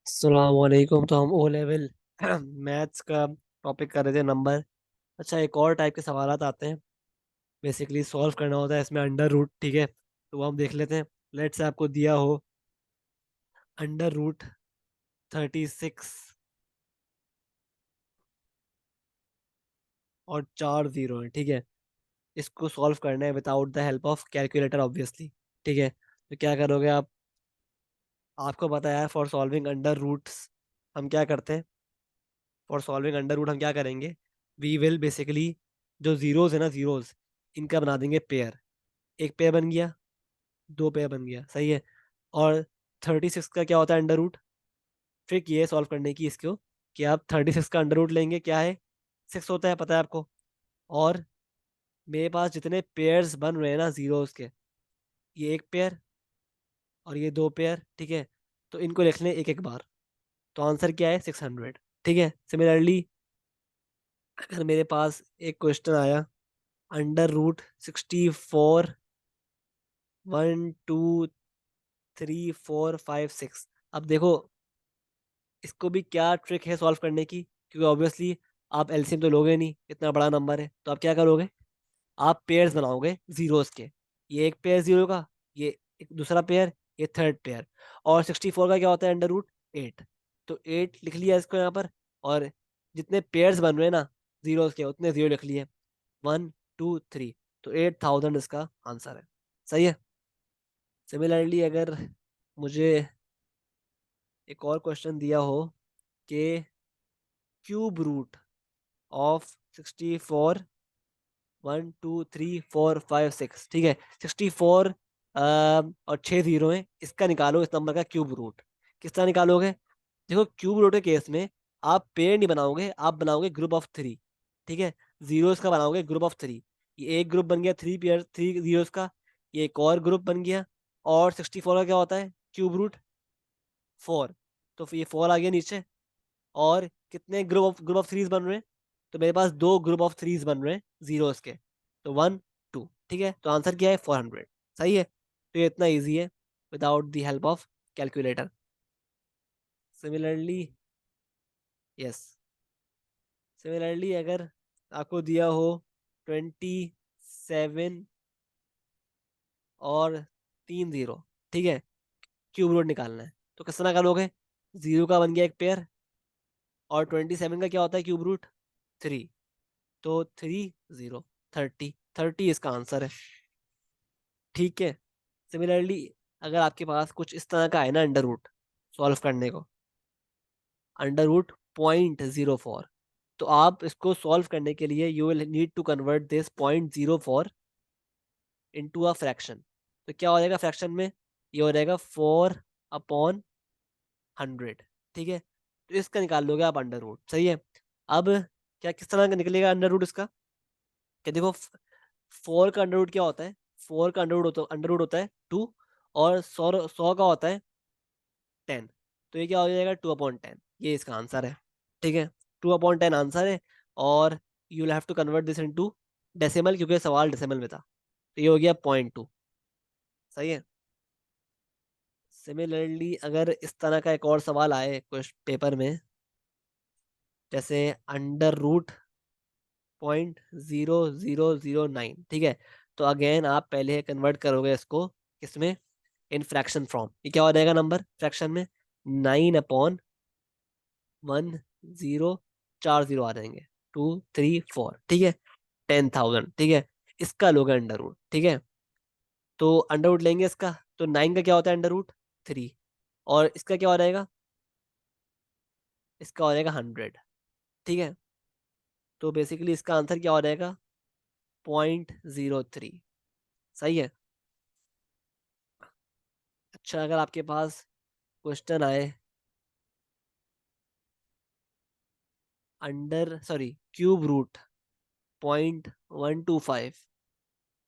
अस्सलाम वालेकुम। तो हम ओ लेवल मैथ्स का टॉपिक कर रहे थे, नंबर। अच्छा, एक और टाइप के सवालात आते हैं, बेसिकली सॉल्व करना होता है इसमें अंडर रूट। ठीक है, तो वो हम देख लेते हैं। लेट्स से आपको दिया हो अंडर रूट 36 और 4 जीरो है। ठीक है, इसको सॉल्व करना है without the help of calculator obviously. ठीक है, तो क्या करोगे आप? आपको पता है फॉर सॉल्विंग अंडर रूट्स हम क्या करते हैं? फॉर सॉल्विंग अंडर रूट हम क्या करेंगे? वी विल बेसिकली, जो जीरोज है ना, जीरोज, इनका बना देंगे पेयर। एक पेयर बन गया, दो पेयर बन गया, सही है। और 36 का क्या होता है अंडर रूट? ट्रिक ये है सॉल्व करने की इसको, कि आप 36 का अंडर रूट लेंगे, क्या है? 6 होता है, पता है आपको। और मेरे पास जितने पेयर्स बन रहे हैं ना जीरोज के, ये एक पेयर और ये दो पेयर। ठीक है, तो इनको लिख लें एक एक बार। तो आंसर क्या है? 600। ठीक है, सिमिलरली अगर मेरे पास एक क्वेश्चन आया, अंडर रूट 64 1 2 3 4 5 6। अब देखो, इसको भी क्या ट्रिक है सॉल्व करने की, क्योंकि ऑब्वियसली आप एलसीएम तो लोगे नहीं, इतना बड़ा नंबर है। तो आप क्या करोगे? आप पेयर्स बनाओगे जीरोस के। ये एक पेयर जीरो का, ये एक दूसरा पेयर, ये थर्ड पेयर। और 64 का क्या होता है अंडर रूट 8। तो 8 लिख लिया इसको यहाँ पर। और जितने पेयर्स बन रहे हैं ना जीरोस के, उतने जीरो लिख लिए। 1 2 3। तो 8000 इसका आंसर है। सही है। सिमिलरली अगर मुझे एक और क्वेश्चन दिया हो कि क्यूब रूट ऑफ 64 1 2 3 4 5 6। ठीक है, 64 और 6 जीरो है, इसका निकालो, इस नंबर का क्यूब रूट। किस तरह निकालोगे? देखो, क्यूब रूट के केस में आप पेयर नहीं बनाओगे, आप बनाओगे ग्रुप ऑफ 3। ठीक है, जीरोस का बनाओगे ग्रुप ऑफ 3। ये एक ग्रुप बन गया, थ्री पेयर, थ्री जीरोस का। ये एक और ग्रुप बन गया। और 64 का क्या होता है क्यूब रूट 4। तो फिर ये 4 आ गया नीचे। और कितने ग्रुप ऑफ थ्रीज बन रहे हैं? तो मेरे पास दो ग्रुप ऑफ थ्रीज बन रहे हैं जीरोस के। तो 1 2। ठीक है, तो आंसर क्या है? 400। सही है। तो ये इतना इजी है without the help of calculator. Similarly, yes, similarly अगर आपको दिया हो 27 और 3 जीरो, ठीक है, क्यूब रूट निकालना है, तो किस तरह का लोगे? जीरो का बन गया एक पेयर। और 27 का क्या होता है क्यूब रूट 3। तो 3 0, 30 इसका आंसर है। ठीक है, सिमिलरली अगर आपके पास कुछ इस तरह का है ना अंडर रूट सॉल्व करने को, अंडर रूट 0.04, तो आप इसको सॉल्व करने के लिए you will need to convert this 0.04 into a fraction. तो क्या हो जाएगा फ्रैक्शन में? ये हो जाएगा 4/100। ठीक है, तो इसका निकाल लोगे आप अंडर रूट। सही है। अब क्या किस तरह का निकलेगा अंडर रूट इसका? कि देखो, 4 का अंडर रूट क्या होता है? 4 का अंडर रूट होता है 2। और 100 का होता है 10। तो ये क्या हो जाएगा? 2/10। ये इसका आंसर है। ठीक है, 2/10 आंसर है। और you will have to convert this into decimal, क्योंकि सवाल डेसिमल में था। तो ये हो गया 0.2। सही है। सिमिलरली अगर इस तरह का एक और सवाल आए कुछ पेपर में, जैसे अंडर रूट 0.0009। ठीक है, तो अगेन आप पहले कन्वर्ट करोगे इसको किसमें? In fraction form. ये क्या हो जाएगा नंबर फ्रैक्शन में? 9/1 0, 4 जीरो आ जाएंगे, 2 3 4। ठीक है, 10,000। ठीक है, इसका लोगे अंडर रूट। ठीक है, तो अंडर रूट लेंगे इसका। तो 9 का क्या होता है अंडर रूट 3। और इसका क्या हो जाएगा? इसका हो जाएगा 100। ठीक है, तो बेसिकली इसका आंसर क्या हो जाएगा? 0.03। सही है। अच्छा, अगर आपके पास क्वेश्चन आए क्यूब रूट 0.125,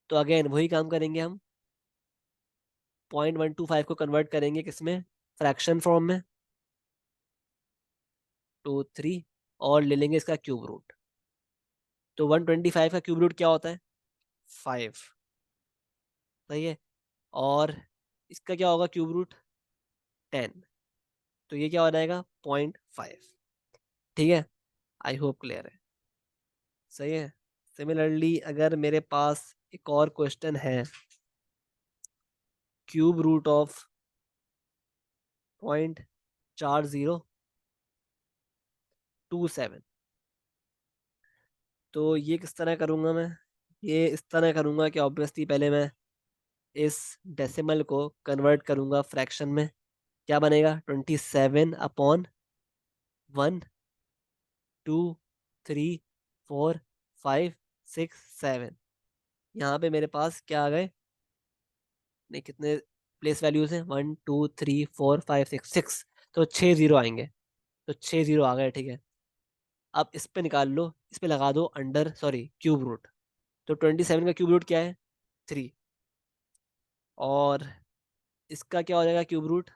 तो अगेन वही काम करेंगे हम। 0.125 को कन्वर्ट करेंगे किसमें? फ्रैक्शन फॉर्म में, 2 3। और ले लेंगे इसका क्यूब रूट। तो 125 का क्यूब रूट क्या होता है? 5। सही है। और इसका क्या होगा क्यूब रूट? 10। तो ये क्या हो जाएगा 0.5। ठीक है, आई होप क्लियर है। सही है। सिमिलरली अगर मेरे पास एक और क्वेश्चन है, क्यूब रूट ऑफ 0.4027, तो ये किस तरह करूंगा मैं? ये इस तरह करूंगा कि ऑब्वियसली पहले मैं इस डेसिमल को कन्वर्ट करूंगा फ्रैक्शन में। क्या बनेगा? 27/1, 2, 3, 4, 5, 6, 7। यहाँ पे मेरे पास क्या आ गए? नहीं, कितने प्लेस वैल्यूज हैं? 1, 2, 3, 4, 5, 6, 6। तो 6 जीरो आएंगे। तो 6 जीरो आ गए, ठीक है। अब इस पे निकाल लो, इस पे लगा दो अंडर सॉरी क्यूब रूट। तो 27 का क्यूब रूट क्या है? 3। और इसका क्या हो जाएगा क्यूब रूट?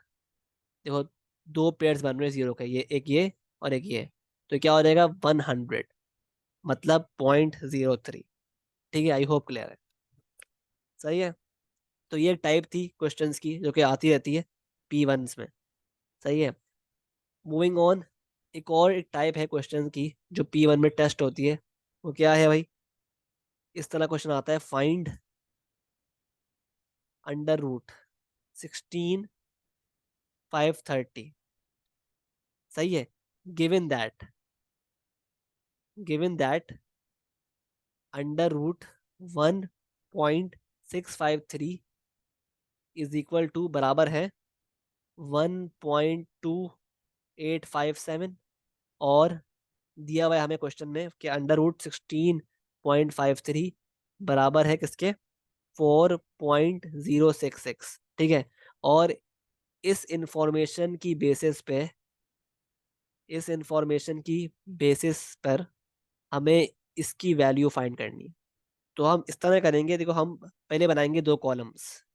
देखो, दो पेयर्स बन रहे हैं जीरो के, ये और एक ये। तो क्या हो जाएगा? 100, मतलब 0.03। ठीक है, आई होप क्लियर है। सही है। तो ये टाइप थी क्वेश्चंस की जो कि आती रहती है P1 में। सही है। मूविंग ऑन, एक टाइप है क्वेश्चन की जो P1 में टेस्ट होती है। वो क्या है भाई? इस तरह क्वेश्चन आता है, फाइंड अंडर रूट 16/530। सही है। Given that given that under root 1.653 is equal to बराबर है 1.2857। और दिया हुआ है हमें क्वेश्चन में कि अंडर रूट 16.53 बराबर है किसके? 4.066। ठीक है। और इस इंफॉर्मेशन की बेसिस पे इस इंफॉर्मेशन की बेसिस पर हमें इसकी वैल्यू फाइंड करनी है। तो हम इस तरह करेंगे, देखो हम पहले बनाएंगे दो कॉलम्स।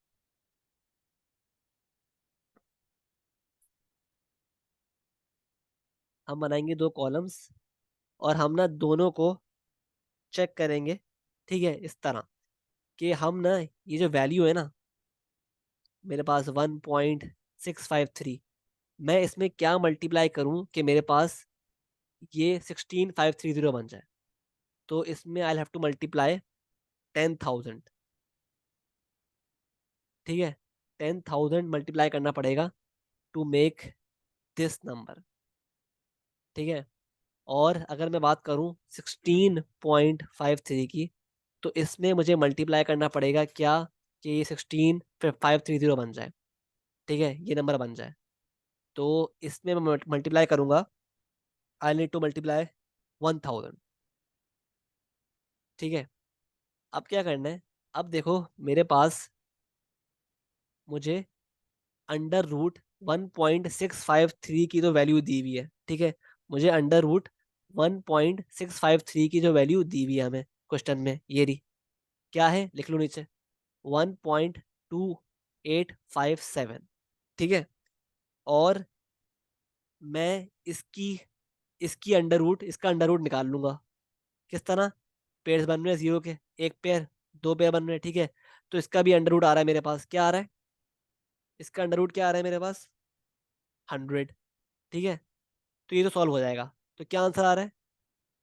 हम बनाएंगे दो कॉलम्स और हम ना दोनों को चेक करेंगे। ठीक है, इस तरह कि हम ना ये जो वैल्यू है ना मेरे पास 1.653, मैं इसमें क्या मल्टीप्लाई करूं कि मेरे पास ये 16530 बन जाए। तो इसमें आई हैव टू मल्टीप्लाई 10,000। ठीक है, 10,000 मल्टीप्लाई करना पड़ेगा टू मेक दिस नंबर। ठीक है। और अगर मैं बात करूं 16.53 की, तो इसमें मुझे मल्टीप्लाई करना पड़ेगा क्या कि ये 16,530 बन जाए। ठीक है, ये नंबर बन जाए। तो इसमें मैं मल्टीप्लाई करूंगा, आई नीड टू मल्टीप्लाई 1,000। ठीक है। अब क्या करना है? अब देखो मेरे पास मुझे अंडर रूट 1.653 की तो वैल्यू दी हुई है। ठीक है, मुझे अंडर रूट 1.653 की जो वैल्यू दी हुई है हमें क्वेश्चन में, ये रही। क्या है? लिख लो नीचे, 1.2857। ठीक है। और मैं इसका अंडर रूट निकाल लूंगा। किस तरह? पेयर्स बन रहे हैं जीरो के, एक पेयर, दो पेयर बन रहे हैं। ठीक है, तो इसका भी अंडर रूट आ रहा है मेरे पास। क्या आ रहा है? इसका अंडर रूट क्या आ रहा है मेरे पास? 100। ठीक है, तो ये तो सॉल्व हो जाएगा। तो क्या आंसर आ रहा है?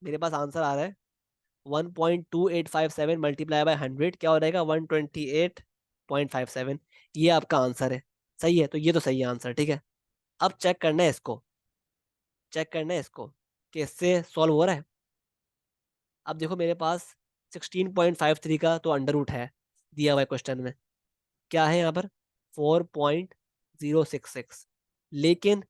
मेरे पास आंसर आ रहा है 1.2857 मल्टीप्लाई बाय 100, क्या हो जाएगा? 128.57। ये आपका आंसर है। सही है, तो ये तो सही है आंसर। ठीक है। अब चेक करना है इसको कि इससे सॉल्व हो रहा है। अब देखो मेरे पास 16.53 का तो अंडर रूट है दिया हुआ है क्वेश्चन में। क्या है यहाँ पर? 4.066। लेकिन